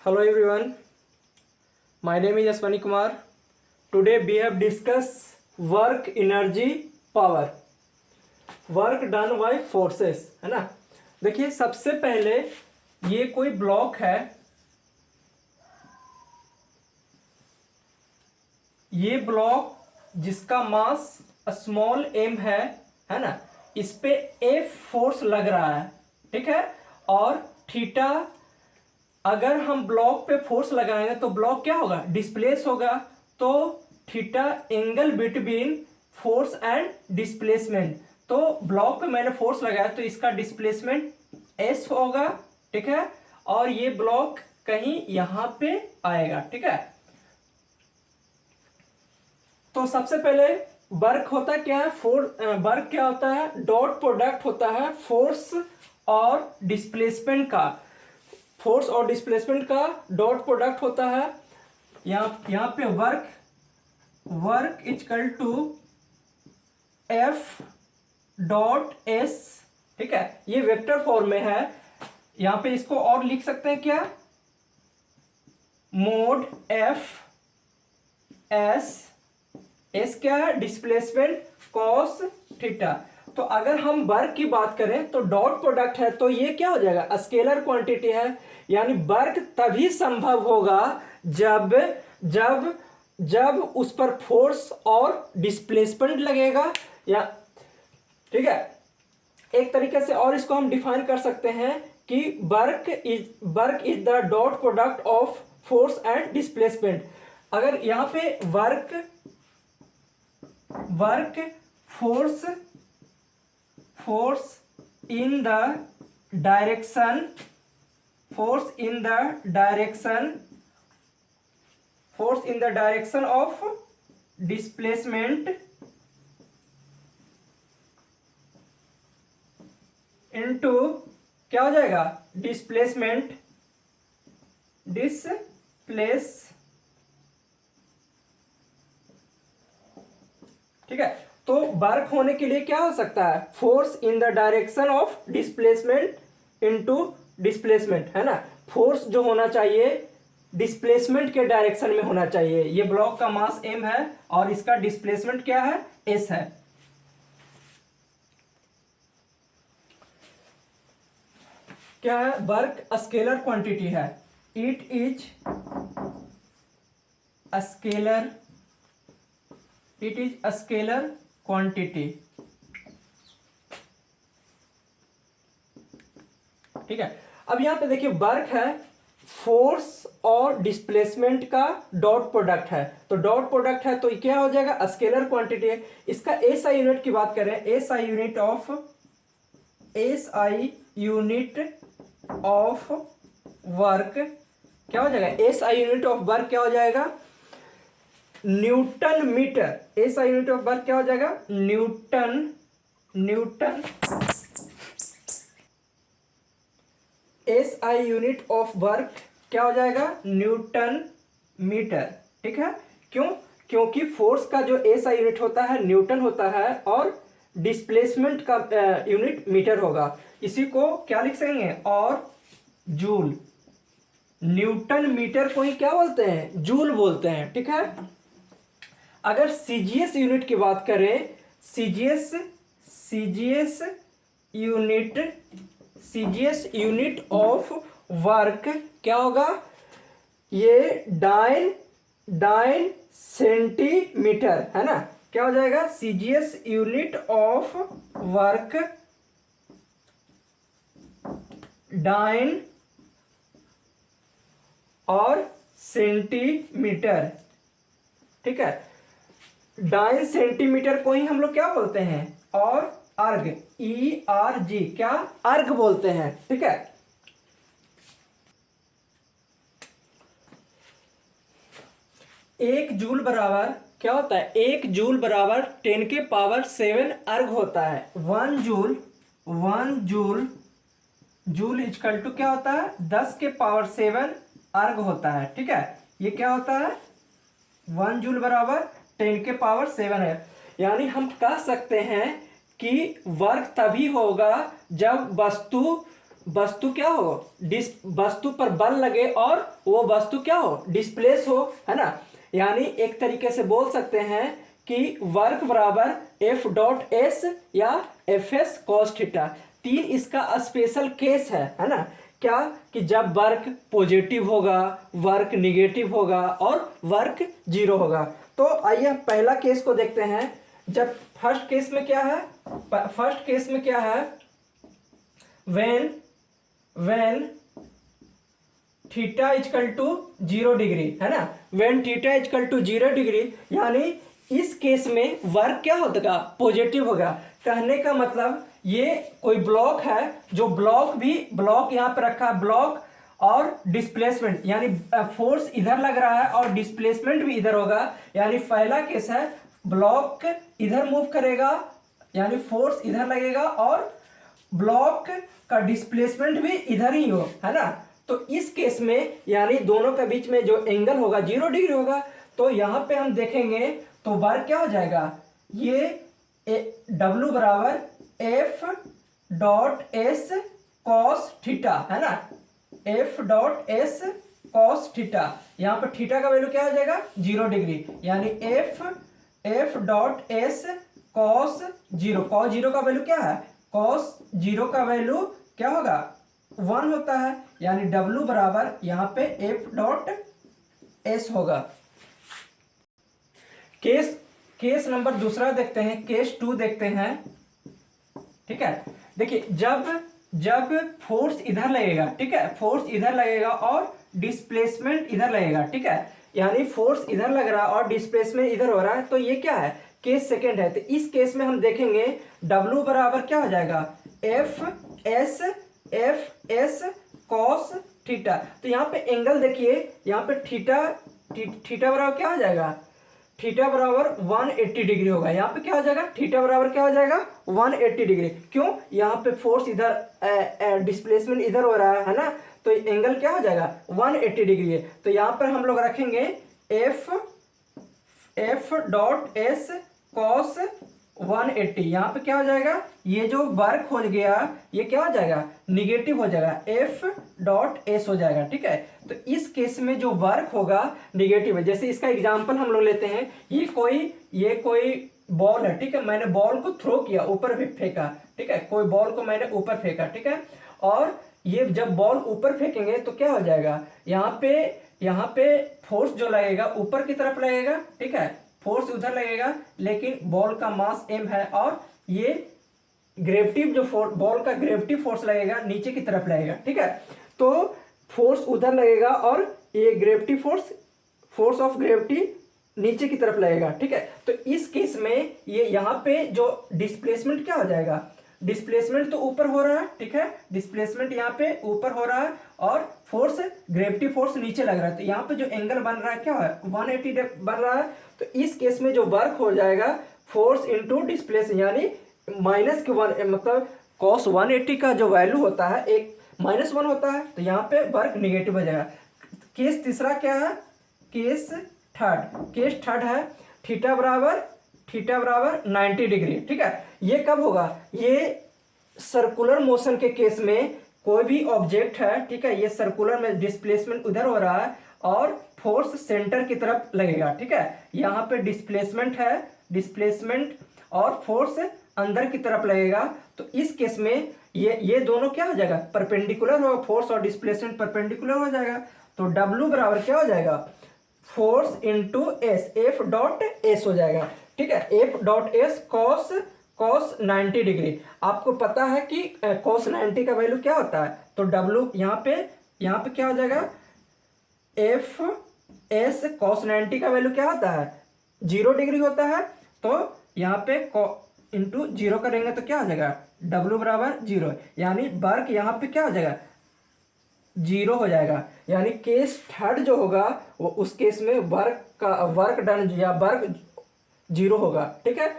Hello everyone, my name is Ashwani Kumar. Today we have discussed work energy power, work done by forces, है ना। देखिए सबसे पहले ये कोई ब्लॉक है, ये ब्लॉक जिसका मास स्मॉल m है ना, इस पे F फोर्स लग रहा है, ठीक है। और थीटा, अगर हम ब्लॉक पे फोर्स लगाएंगे तो ब्लॉक क्या होगा, डिस्प्लेस होगा। तो theta angle between force and displacement, तो ब्लॉक पे मैंने फोर्स लगाया तो इसका डिस्प्लेसमेंट एस होगा, ठीक है। और ये ब्लॉक कहीं यहां पे आएगा, ठीक है। तो सबसे पहले वर्क होता क्या है, वर्क क्या होता है, डॉट प्रोडक्ट होता है फोर्स और डिस्प्लेसमेंट का, फोर्स और डिस्प्लेसमेंट का डॉट प्रोडक्ट होता है। यहाँ पे work equal to F dot S, ठीक है। ये वेक्टर फॉर्म में है। यहाँ पे इसको और लिख सकते हैं क्या, मोड एफ एस, एस क्या है, डिस्प्लेसमेंट कॉस थीटा। तो अगर हम वर्क की बात करें तो डॉट प्रोडक्ट है, तो ये क्या हो जाएगा, स्केलर क्वांटिटी है। यानी वर्क तभी संभव होगा जब जब जब उस पर फोर्स और डिस्प्लेसमेंट लगेगा, या ठीक है। एक तरीके से और इसको हम डिफाइन कर सकते हैं कि work is the dot product of force and displacement. अगर यहां पे work force in the direction of displacement into क्या हो जाएगा, डिस्प्लेस, ठीक है। तो वर्क होने के लिए क्या हो सकता है, force in the direction of displacement into displacement, है ना। फोर्स जो होना चाहिए डिस्प्लेसमेंट के डायरेक्शन में होना चाहिए। ये ब्लॉक का मास m है और इसका डिस्प्लेसमेंट क्या है, s है। क्या है, वर्क स्केलर क्वांटिटी है, इट इज स्केलर क्वांटिटी, ठीक है। अब यहां पे देखिए वर्क है, फोर्स और डिस्प्लेसमेंट का डॉट प्रोडक्ट है, तो डॉट प्रोडक्ट है तो क्या हो जाएगा, स्केलर क्वांटिटी है। इसका एसआई यूनिट की बात करें, एसआई यूनिट ऑफ वर्क क्या हो जाएगा, एसआई यूनिट ऑफ वर्क क्या हो जाएगा, newton metre. SI unit of work क्या हो जाएगा, newton SI unit of work क्या हो जाएगा, न्यूटन मीटर, ठीक है। क्योंकि फोर्स का जो एसआई यूनिट होता है न्यूटन होता है और डिस्प्लेसमेंट का यूनिट मीटर होगा। इसी को क्या लिख सकेंगे, और जूल। न्यूटन मीटर को ही क्या बोलते हैं, जूल बोलते हैं, ठीक है। अगर सीजीएस यूनिट की बात करें, सीजीएस यूनिट ऑफ वर्क क्या होगा, ये डाइन सेंटीमीटर, है ना। क्या हो जाएगा, CGS unit of work dyne और सेंटीमीटर, ठीक है। डाइन सेंटीमीटर को ही हम लोग क्या बोलते हैं, और अर्ग, ERG, क्या, अर्ग बोलते हैं, ठीक है। एक जूल बराबर क्या होता है, एक जूल बराबर 10 के पावर 7 अर्ग होता है। वन जूल इक्वल टू क्या होता है, 10 के पावर 7 अर्ग होता है, ठीक है। ये क्या होता है, 1 जूल बराबर 10 के पावर 7 है। यानी हम कह सकते हैं कि वर्क तभी होगा जब वस्तु वस्तु क्या हो, वस्तु पर बल लगे और वो वस्तु क्या हो, डिस्प्लेस हो, है ना। यानी एक तरीके से बोल सकते हैं कि वर्क बराबर एफ डॉट एस या एफ एस कॉस थीटा। तीन इसका स्पेशल केस है ना। क्या कि जब वर्क पॉजिटिव होगा, वर्क निगेटिव होगा और वर्क जीरो होगा। तो आइए पहला केस को देखते हैं। जब फर्स्ट केस में क्या है, फर्स्ट केस में क्या है, when theta is equal to 0 degree, है ना। when theta is equal to 0 degree, यानी इस केस में वर्क क्या होगा, पॉजिटिव होगा। कहने का मतलब ये कोई ब्लॉक है, जो ब्लॉक यहाँ पे रखा है, ब्लॉक और डिस्प्लेसमेंट, यानी फोर्स इधर लग रहा है और डिस्प्लेसमेंट भी इधर होगा। यानी पहला केस है ब्लॉक इधर मूव करेगा, यानी फोर्स इधर लगेगा और ब्लॉक का डिस्प्लेसमेंट भी इधर ही हो, है ना। तो इस केस में यानी दोनों के बीच में जो एंगल होगा 0 डिग्री होगा। तो यहाँ पे हम देखेंगे तो वर्क क्या हो जाएगा, ये W बराबर F dot S cos theta, है ना। F dot S cos theta, यहाँ पर थीटा का वैल्यू क्या हो जाएगा, 0 डिग्री, यानी F dot S cos 0। Cos 0 का वैल्यू क्या है, कॉस 0 का वैल्यू क्या होगा, 1 होता है। यानी W बराबर यहाँ पे एफ डॉट एस होगा। केस नंबर दूसरा देखते हैं, केस 2 देखते हैं। ठीक है, देखिए जब फोर्स इधर लगेगा, ठीक है, फोर्स इधर लगेगा और डिस्प्लेसमेंट इधर लगेगा, ठीक है, यानी फोर्स इधर लग रहा है और डिस्प्लेसमेंट इधर हो रहा है। तो ये क्या है, केस सेकंड है। तो इस केस में हम देखेंगे W बराबर क्या हो जाएगा, एफ एस कॉस थीटा। तो यहाँ पे एंगल देखिए, यहाँ पे थीटा बराबर क्या हो जाएगा, थीटा बराबर 180 डिग्री होगा। यहाँ पे क्या हो जाएगा, थीटा बराबर क्या हो जाएगा, 180 डिग्री। क्यों, यहाँ पे फोर्स इधर, डिस्प्लेसमेंट इधर हो रहा है ना। तो एंगल क्या हो जाएगा, 180 डिग्री है। तो यहाँ पर हम लोग रखेंगे एफ डॉट एस कॉस 180। यहाँ पे क्या हो जाएगा, ये जो वर्क हो गया ये क्या हो जाएगा, निगेटिव हो जाएगा, एफ डॉट एस हो जाएगा। ठीक है, तो इस केस में जो वर्क होगा निगेटिव है। जैसे इसका एग्जांपल हम लोग लेते हैं, ये कोई बॉल है, ठीक है, मैंने बॉल को थ्रो किया, ऊपर भी फेंका, ठीक है, कोई बॉल को मैंने ऊपर फेंका, ठीक है, और ये जब बॉल ऊपर फेंकेंगे तो क्या हो जाएगा, यहाँ पे फोर्स जो लगेगा ऊपर की तरफ लगेगा, ठीक है, फोर्स उधर लगेगा, लेकिन बॉल का मास m है और ये ग्रेविटिव जो बॉल का ग्रेविटिव फोर्स लगेगा नीचे की तरफ लगेगा। ठीक है, तो फोर्स उधर लगेगा और ये ग्रेविटी फोर्स ऑफ ग्रेविटी नीचे की तरफ लगेगा। ठीक है, तो इस केस में ये यहाँ पे जो डिस्प्लेसमेंट क्या हो जाएगा, डिस्प्लेसमेंट तो ऊपर हो रहा है, ठीक है, डिस्प्लेसमेंट यहाँ पे ऊपर हो रहा है और फोर्स ग्रेविटी फोर्स नीचे लग रहा है। तो यहाँ पे जो एंगल बन रहा है क्या है, 180 बन रहा है। तो इस केस में जो वर्क हो जाएगा फोर्स इंटू डिस्प्लेसमेंट, यानी माइनस के 1, मतलब कॉस 180 का जो वैल्यू होता है एक -1 होता है, तो यहाँ पे वर्क निगेटिव हो जाएगा। केस तीसरा क्या है, केस थर्ड है थीटा बराबर 90 डिग्री। ठीक है, ये कब होगा, ये सर्कुलर मोशन के केस में कोई भी ऑब्जेक्ट है, ठीक है, ये सर्कुलर में डिस्प्लेसमेंट उधर हो रहा है और फोर्स सेंटर की तरफ लगेगा। ठीक है, यहाँ पे डिस्प्लेसमेंट है, डिस्प्लेसमेंट और फोर्स अंदर की तरफ लगेगा। तो इस केस में ये दोनों क्या हो जाएगा, परपेंडिकुलर होगा, फोर्स और डिस्प्लेसमेंट परपेंडिकुलर हो जाएगा। तो W बराबर क्या हो जाएगा, force into S, F dot S हो जाएगा। ठीक है, F dot S cos 90 degree. आपको पता है कि कॉस 90 का वैल्यू क्या होता है, तो W यहाँ पे क्या हो जाएगा, एफ एस कॉस 90 का वैल्यू क्या होता है, 0 डिग्री होता है। तो यहाँ पे इंटू 0 करेंगे तो क्या हो जाएगा, W बराबर 0, यानी वर्क यहाँ पे क्या हो जाएगा, 0 हो जाएगा। यानी केस थर्ड जो होगा वो उस केस में वर्क डन या वर्क 0 होगा। ठीक है,